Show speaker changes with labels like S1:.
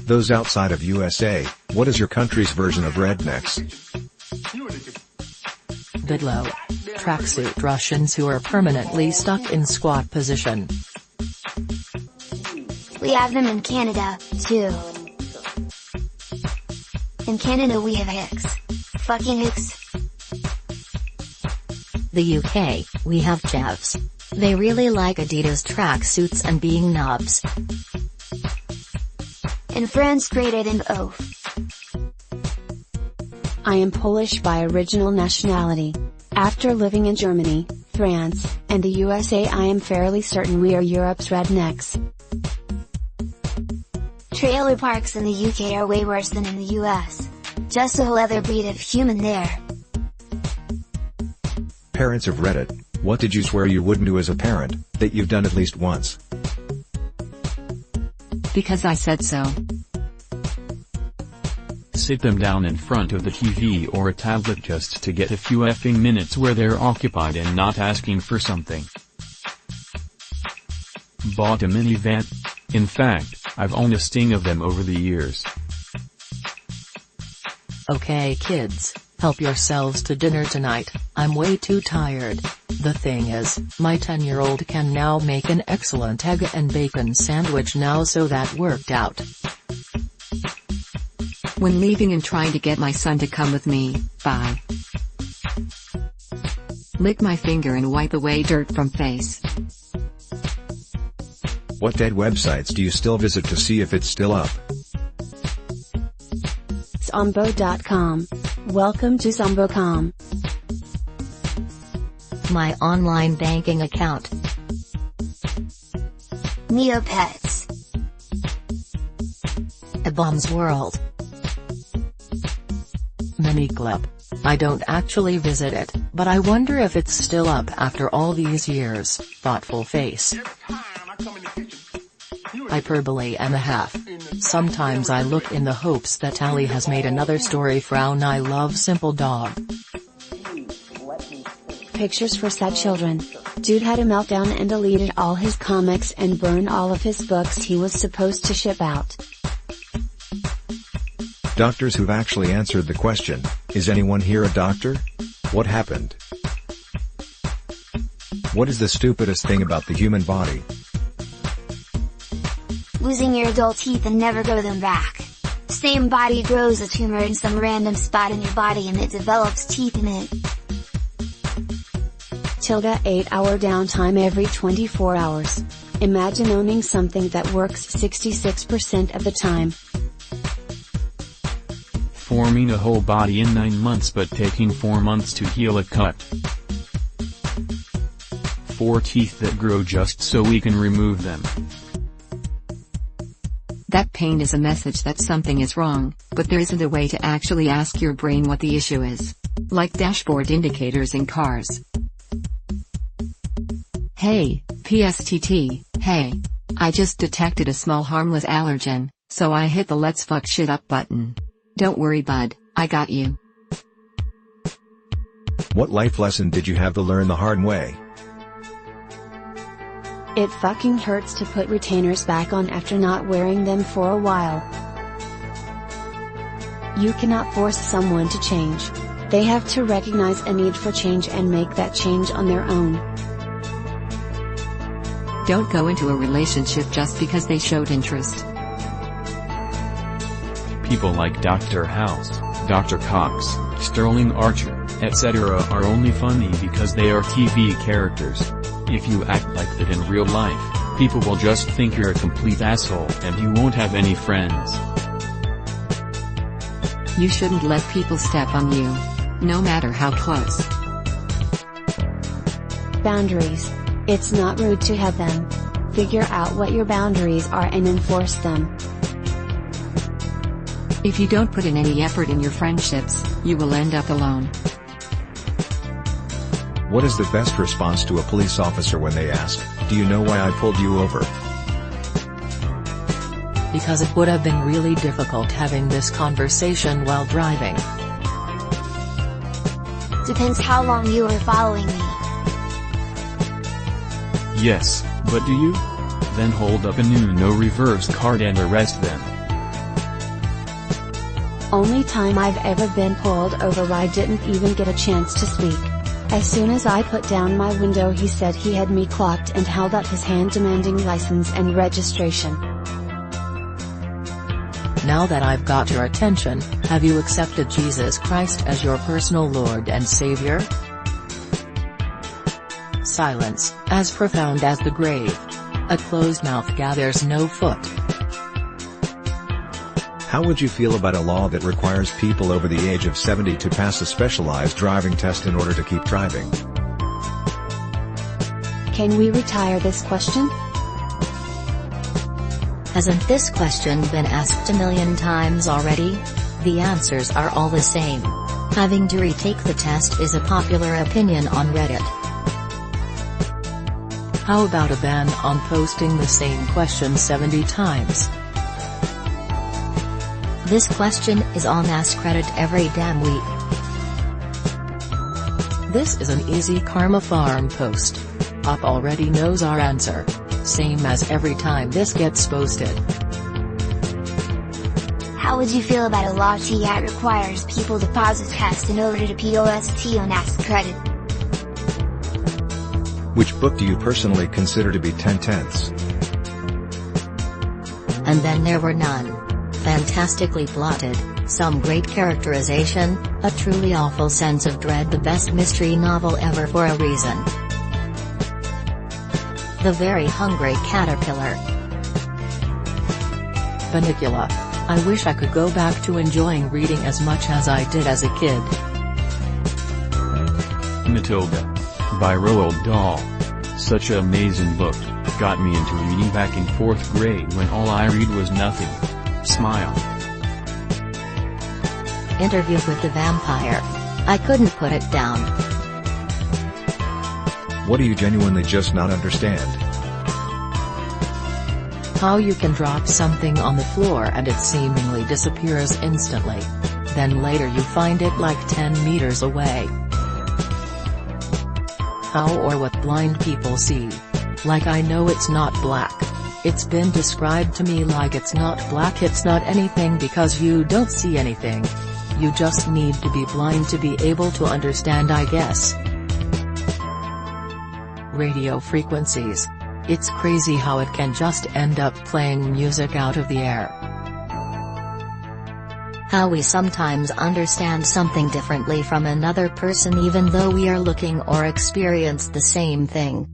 S1: Those outside of USA, what is your country's version of rednecks?
S2: Vidlo. Tracksuit Russians who are permanently stuck in squat position.
S3: We have them in Canada, too. In Canada we have hicks. Fucking hicks.
S4: The UK, we have Jeffs. They really like Adidas tracksuits and being knobs.
S3: In France greater than oaf.
S5: I am Polish by original nationality. After living in Germany, France, and the USA, I am fairly certain we are Europe's rednecks.
S3: Trailer parks in the UK are way worse than in the US. Just a whole other breed of human there.
S1: Parents of Reddit, what did you swear you wouldn't do as a parent, that you've done at least once?
S6: Because I said so.
S7: Sit them down in front of the TV or a tablet just to get a few effing minutes where they're occupied and not asking for something. Bought a minivan. In fact, I've owned a sting of them over the years.
S2: Okay kids, help yourselves to dinner tonight, I'm way too tired. The thing is, my 10-year-old can now make an excellent egg and bacon sandwich now, so that worked out.
S6: When leaving and trying to get my son to come with me, bye. Lick my finger and wipe away dirt from face.
S1: What dead websites do you still visit to see if it's still up?
S5: Zombo.com. Welcome to Zombo.com.
S4: My online banking account.
S3: Neopets.
S4: A Bomb's World.
S2: Miniclip. I don't actually visit it, but I wonder if it's still up after all these years. Thoughtful face. Hyperbole and a half. Sometimes I look in the hopes that Ali has made another story. Frown. I love Simple Dog.
S5: Pictures for sad children. Dude had a meltdown and deleted all his comics and burned all of his books he was supposed to ship out.
S1: Doctors who've actually answered the question, is anyone here a doctor? What happened? What is the stupidest thing about the human body?
S3: Losing your adult teeth and never grow them back. Same body grows a tumor in some random spot in your body and it develops teeth in it.
S5: 8-hour downtime every 24 hours. Imagine owning something that works 66% of the time.
S7: Forming a whole body in 9 months but taking 4 months to heal a cut. 4 teeth that grow just so we can remove them.
S6: That pain is a message that something is wrong, but there isn't a way to actually ask your brain what the issue is. Like dashboard indicators in cars. Hey, PSTT, hey. I just detected a small harmless allergen, so I hit the let's fuck shit up button. Don't worry bud, I got you.
S1: What life lesson did you have to learn the hard way?
S5: It fucking hurts to put retainers back on after not wearing them for a while. You cannot force someone to change. They have to recognize a need for change and make that change on their own.
S6: Don't go into a relationship just because they showed interest.
S7: People like Dr. House, Dr. Cox, Sterling Archer, etc. are only funny because they are TV characters. If you act like that in real life, people will just think you're a complete asshole and you won't have any friends.
S6: You shouldn't let people step on you, no matter how close.
S5: Boundaries. It's not rude to have them. Figure out what your boundaries are and enforce them.
S6: If you don't put in any effort in your friendships, you will end up alone.
S1: What is the best response to a police officer when they ask, do you know why I pulled you over?
S2: Because it would have been really difficult having this conversation while driving.
S3: Depends how long you were following me.
S7: Yes, but do you? Then hold up a new no reverse card and arrest them.
S5: Only time I've ever been pulled over I didn't even get a chance to speak. As soon as I put down my window he said he had me clocked and held up his hand demanding license and registration.
S2: Now that I've got your attention, have you accepted Jesus Christ as your personal Lord and Savior? Silence, as profound as the grave. A closed mouth gathers no foot.
S1: How would you feel about a law that requires people over the age of 70 to pass a specialized driving test in order to keep driving?
S5: Can we retire this question?
S4: Hasn't this question been asked a million times already? The answers are all the same. Having to retake the test is a popular opinion on Reddit.
S2: How about a ban on posting the same question 70 times?
S4: This question is on AskReddit every damn week.
S2: This is an easy Karma Farm post. Up already knows our answer. Same as every time this gets posted.
S3: How would you feel about a law that requires people to pause a test in order to post on AskReddit?
S1: Which book do you personally consider to be 10/10ths?
S4: And then there were none. Fantastically plotted, some great characterization, a truly awful sense of dread, the best mystery novel ever for a reason. The Very Hungry Caterpillar.
S2: Bunnicula. I wish I could go back to enjoying reading as much as I did as a kid.
S7: Matilda. By Roald Dahl. Such an amazing book, got me into reading back in 4th grade when all I read was nothing. Smile.
S4: Interview with the Vampire. I couldn't put it down.
S1: What do you genuinely just not understand?
S2: How you can drop something on the floor and it seemingly disappears instantly. Then later you find it like 10 meters away. How or what blind people see. Like I know it's not black. It's been described to me like it's not black, it's not anything because you don't see anything. You just need to be blind to be able to understand, I guess. Radio frequencies. It's crazy how it can just end up playing music out of the air.
S4: How we sometimes understand something differently from another person even though we are looking or experience the same thing.